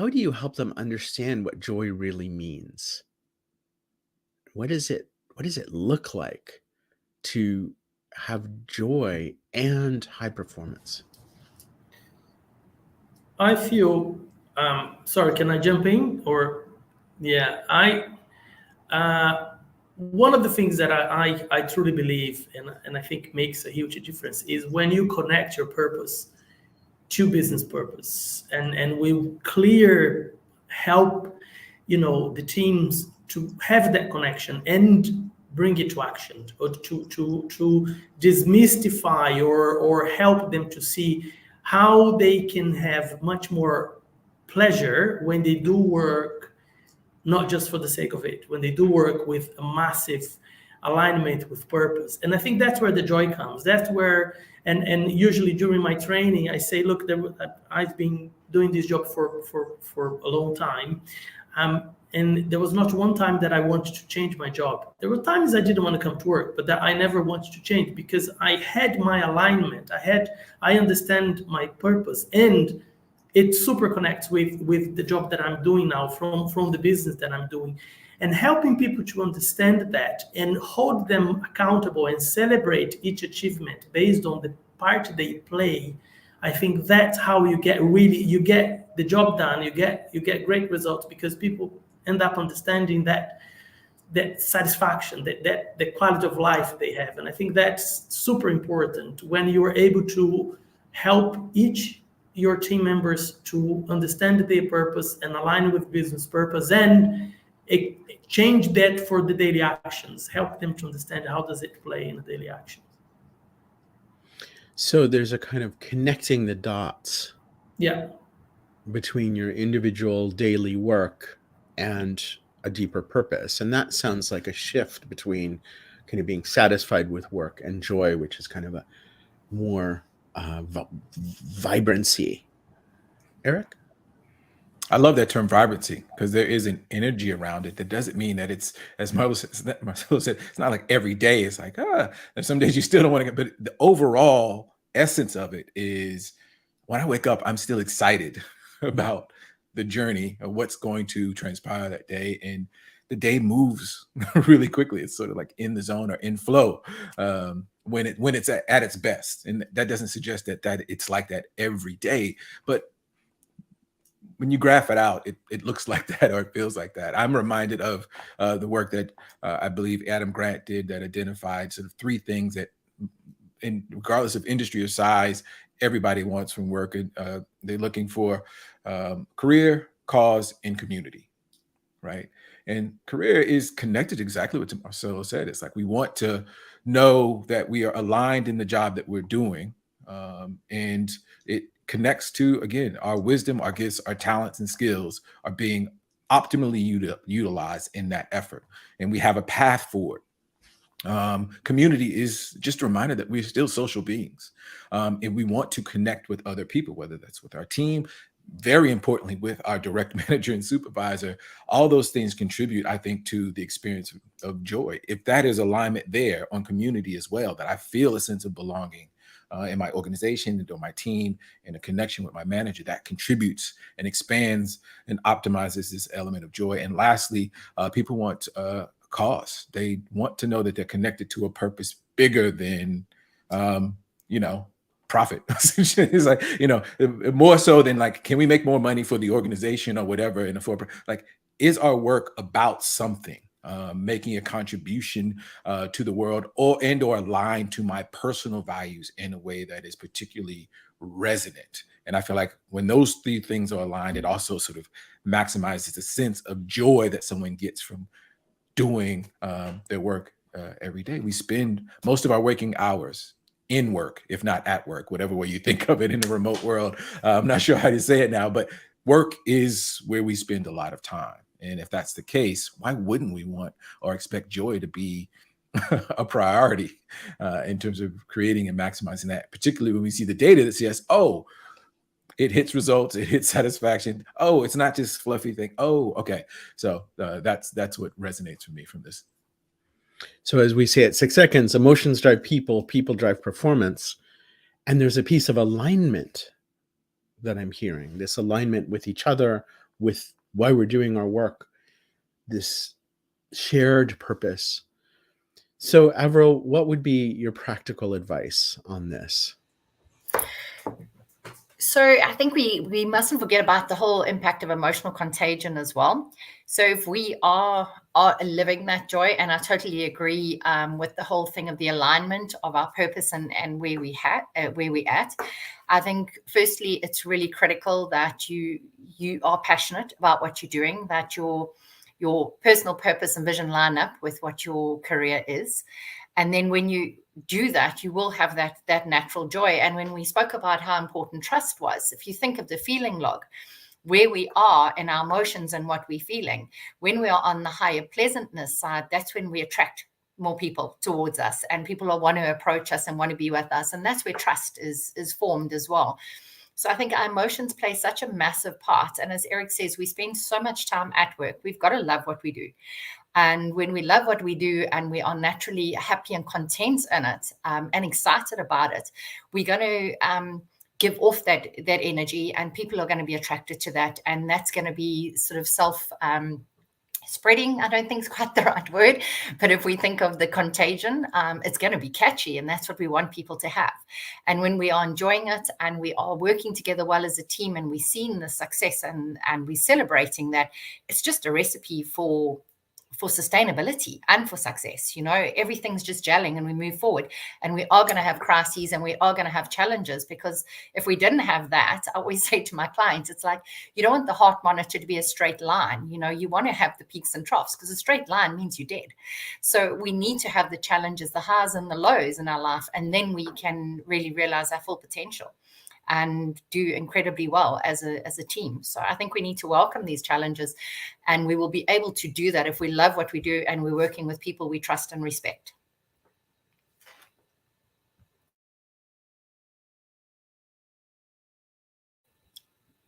do you help them understand what joy really means? What does it look like to have joy and high performance? I feel, sorry, can I jump in? Or, yeah, one of the things that I truly believe and I think makes a huge difference is when you connect your purpose to business purpose, and we clear help, the teams to have that connection and bring it to action, or to demystify or help them to see how they can have much more pleasure when they do work, not just for the sake of it, when they do work with a massive alignment with purpose. And I think that's where the joy comes. That's where, and usually during my training, I say, look, I've been doing this job for a long time. And there was not one time that I wanted to change my job. There were times I didn't want to come to work, but that I never wanted to change because I had my alignment. I understand my purpose, and it super connects with the job that I'm doing now, from the business that I'm doing, and helping people to understand that and hold them accountable and celebrate each achievement based on the part they play. I think that's how you get the job done. You get great results because people end up understanding that that satisfaction, that the quality of life they have. And I think that's super important when you are able to help your team members to understand their purpose and align with business purpose, and change that for the daily actions, help them to understand how does it play in the daily actions. So there's a kind of connecting the dots Yeah. between your individual daily work and a deeper purpose. And that sounds like a shift between kind of being satisfied with work and joy, which is kind of a more vibrancy. Eric? I love that term vibrancy because there is an energy around it. That doesn't mean that it's, as Marcelo said, it's not like every day. It's like, there's some days you still don't want to get, but the overall essence of it is when I wake up, I'm still excited about the journey of what's going to transpire that day. And the day moves really quickly. It's sort of like in the zone or in flow when it's at its best. And that doesn't suggest that it's like that every day, but when you graph it out, it looks like that, or it feels like that. I'm reminded of the work that I believe Adam Grant did that identified sort of 3 things that, regardless of industry or size, everybody wants from work. And they're looking for career, cause, and community, right? And career is connected exactly what Marcelo said. It's like we want to know that we are aligned in the job that we're doing, and it connects to, again, our wisdom, our gifts, our talents and skills are being optimally utilized in that effort. And we have a path forward. Community is just a reminder that we're still social beings. And we want to connect with other people, whether that's with our team, very importantly, with our direct manager and supervisor. All those things contribute, I think, to the experience of joy. If that is alignment there on community as well, that I feel a sense of belonging in my organization and on my team, and a connection with my manager, that contributes and expands and optimizes this element of joy. And lastly, people want cause. They want to know that they're connected to a purpose bigger than, profit. It's like, more so than like, can we make more money for the organization or whatever in a for, like, is our work about something? Making a contribution to the world, or aligned to my personal values in a way that is particularly resonant. And I feel like when those 3 things are aligned, it also sort of maximizes the sense of joy that someone gets from doing their work every day. We spend most of our waking hours in work, if not at work, whatever way you think of it in the remote world. I'm not sure how to say it now, but work is where we spend a lot of time. And if that's the case, why wouldn't we want or expect joy to be a priority in terms of creating and maximizing that, particularly when we see the data that says, oh, it hits results, it hits satisfaction. Oh, it's not just fluffy thing. Oh, okay. So that's what resonates for me from this. So as we say at 6 Seconds, emotions drive people, people drive performance. And there's a piece of alignment that I'm hearing, this alignment with each other, with why we're doing our work, this shared purpose. So Avril, what would be your practical advice on this? So I think we mustn't forget about the whole impact of emotional contagion as well. So if we are living that joy, and I totally agree with the whole thing of the alignment of our purpose and where we're at. I think firstly, it's really critical that you are passionate about what you're doing, that your personal purpose and vision line up with what your career is. And then when you do that, you will have that natural joy. And when we spoke about how important trust was, if you think of the feeling log, where we are in our emotions and what we're feeling, when we are on the higher pleasantness side, that's when we attract more people towards us, and people will want to approach us and want to be with us. And that's where trust is formed as well. So I think our emotions play such a massive part. And as Eric says, we spend so much time at work. We've got to love what we do. And when we love what we do and we are naturally happy and content in it and excited about it, we're going to give off that energy, and people are going to be attracted to that. And that's going to be sort of spreading, I don't think is quite the right word, but if we think of the contagion, it's going to be catchy, and that's what we want people to have. And when we are enjoying it and we are working together well as a team, and we're seeing the success and we're celebrating that, it's just a recipe for sustainability and for success. Everything's just gelling and we move forward, and we are going to have crises and we are going to have challenges, because if we didn't have that, I always say to my clients, it's like, you don't want the heart monitor to be a straight line. You want to have the peaks and troughs, because a straight line means you're dead. So we need to have the challenges, the highs and the lows in our life, and then we can really realize our full potential and do incredibly well as a team. So I think we need to welcome these challenges, and we will be able to do that if we love what we do and we're working with people we trust and respect.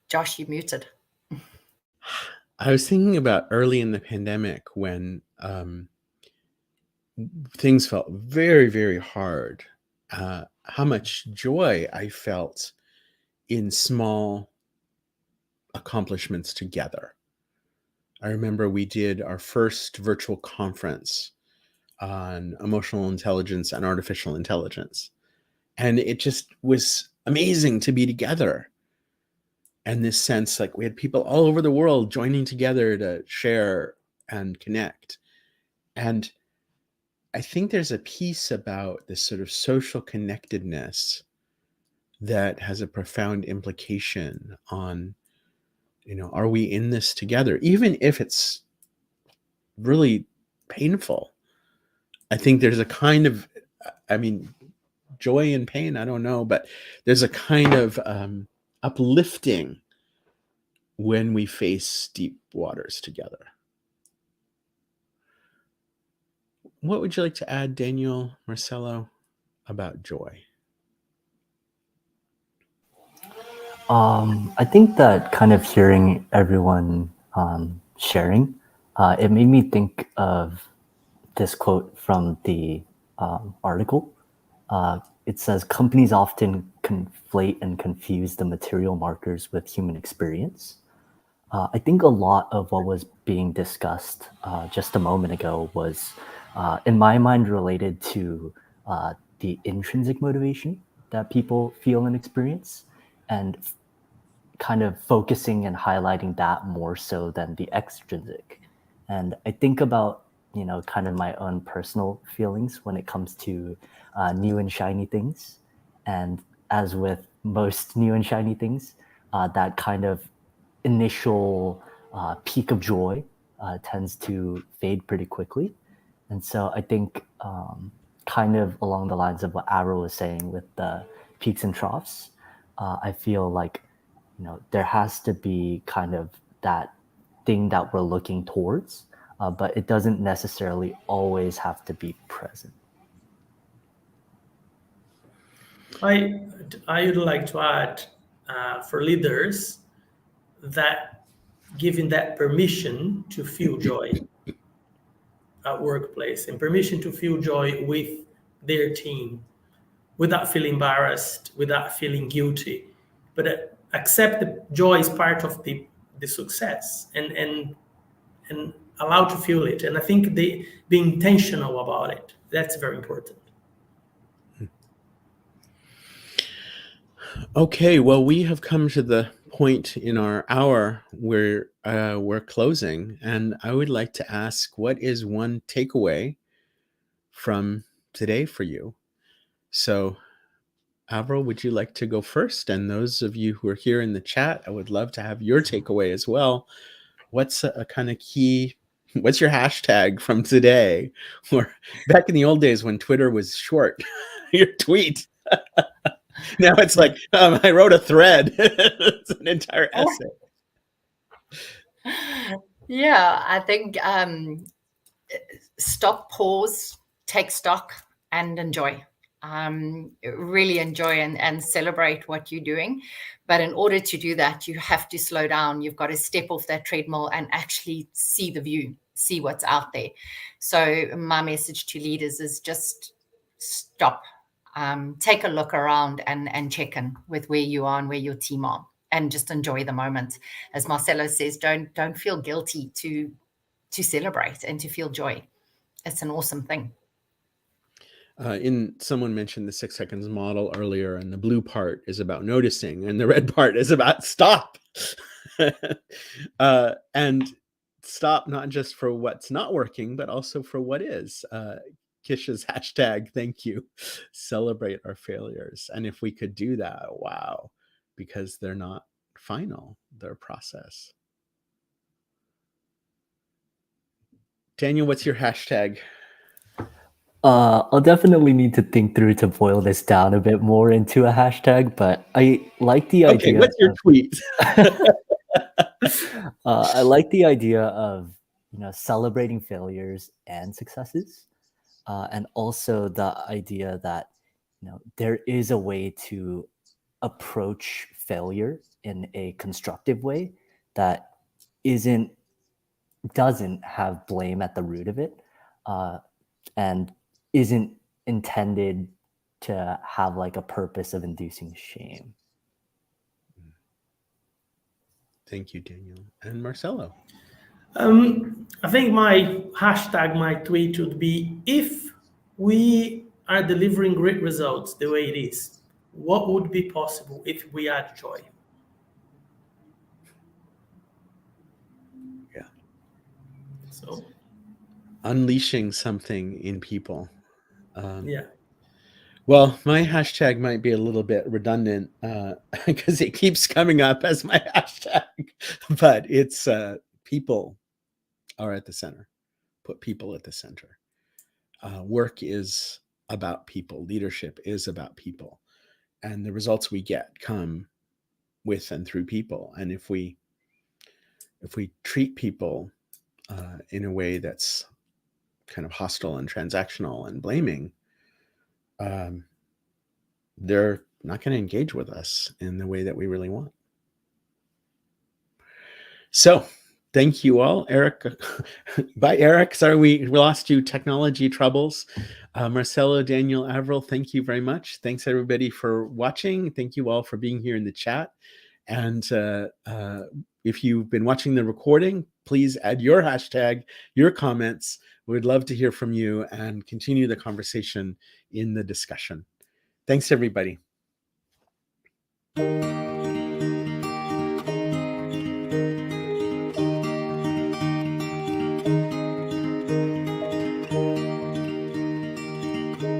Josh, you muted. I was thinking about early in the pandemic when things felt very, very hard, how much joy I felt in small accomplishments together. I remember we did our first virtual conference on emotional intelligence and artificial intelligence, and it just was amazing to be together. And this sense, like, we had people all over the world joining together to share and connect. And I think there's a piece about this sort of social connectedness that has a profound implication on, are we in this together? Even if it's really painful. I think there's a kind of, joy and pain, I don't know, but there's a kind of uplifting when we face deep waters together. What would you like to add, Daniel, Marcelo, about joy? I think that kind of hearing everyone sharing, it made me think of this quote from the article. It says, companies often conflate and confuse the material markers with human experience. I think a lot of what was being discussed just a moment ago was, in my mind, related to the intrinsic motivation that people feel and experience, and kind of focusing and highlighting that more so than the extrinsic. And I think about, kind of my own personal feelings when it comes to new and shiny things. And as with most new and shiny things, that kind of initial peak of joy tends to fade pretty quickly. And so I think kind of along the lines of what Arrow was saying with the peaks and troughs, I feel like, there has to be kind of that thing that we're looking towards, but it doesn't necessarily always have to be present. I would like to add for leaders that giving that permission to feel joy at workplace and permission to feel joy with their team without feeling embarrassed, without feeling guilty, but accept that joy is part of the success and allow to feel it. And I think be intentional about it. That's very important. Okay, well, we have come to the point in our hour where we're closing, and I would like to ask, what is one takeaway from today for you? So, Avril, would you like to go first? And those of you who are here in the chat, I would love to have your takeaway as well. What's a kind of key? What's your hashtag from today? Or back in the old days when Twitter was short, your tweet. Now it's like, I wrote a thread. It's an entire essay. Yeah, I think stop, pause, take stock, and enjoy. Really enjoy and celebrate what you're doing. But in order to do that, you have to slow down. You've got to step off that treadmill and actually see the view, see what's out there. So my message to leaders is just stop. Take a look around and check in with where you are and where your team are, and just enjoy the moment. As Marcelo says, don't feel guilty to celebrate and to feel joy. It's an awesome thing. Someone mentioned the 6 seconds model earlier, and the blue part is about noticing, and the red part is about stop. And stop not just for what's not working, but also for what is. Kish's hashtag, thank you. Celebrate our failures. And if we could do that, wow, because they're not final, they're a process. Daniel, what's your hashtag? I'll definitely need to think through to boil this down a bit more into a hashtag, but I like the Okay, idea. what's your tweet? I like the idea of celebrating failures and successes, and also the idea that there is a way to approach failure in a constructive way that doesn't have blame at the root of it, and isn't intended to have like a purpose of inducing shame. Thank you, Daniel. And Marcelo? I think my hashtag, my tweet would be, if we are delivering great results the way it is, what would be possible if we add joy? Yeah. So Unleashing something in people. yeah. Well, my hashtag might be a little bit redundant because it keeps coming up as my hashtag, but it's people are at the center. Put people at the center. Work is about people. Leadership is about people. And the results we get come with and through people. And if we treat people in a way that's kind of hostile and transactional and blaming, they're not going to engage with us in the way that we really want. So thank you all. Eric, bye, Eric. Sorry we lost you. Technology troubles. Marcelo, Daniel, Avril, thank you very much. Thanks everybody for watching. Thank you all for being here in the chat. And if you've been watching the recording, please add your hashtag, your comments. We'd love to hear from you and continue the conversation in the discussion. Thanks, everybody.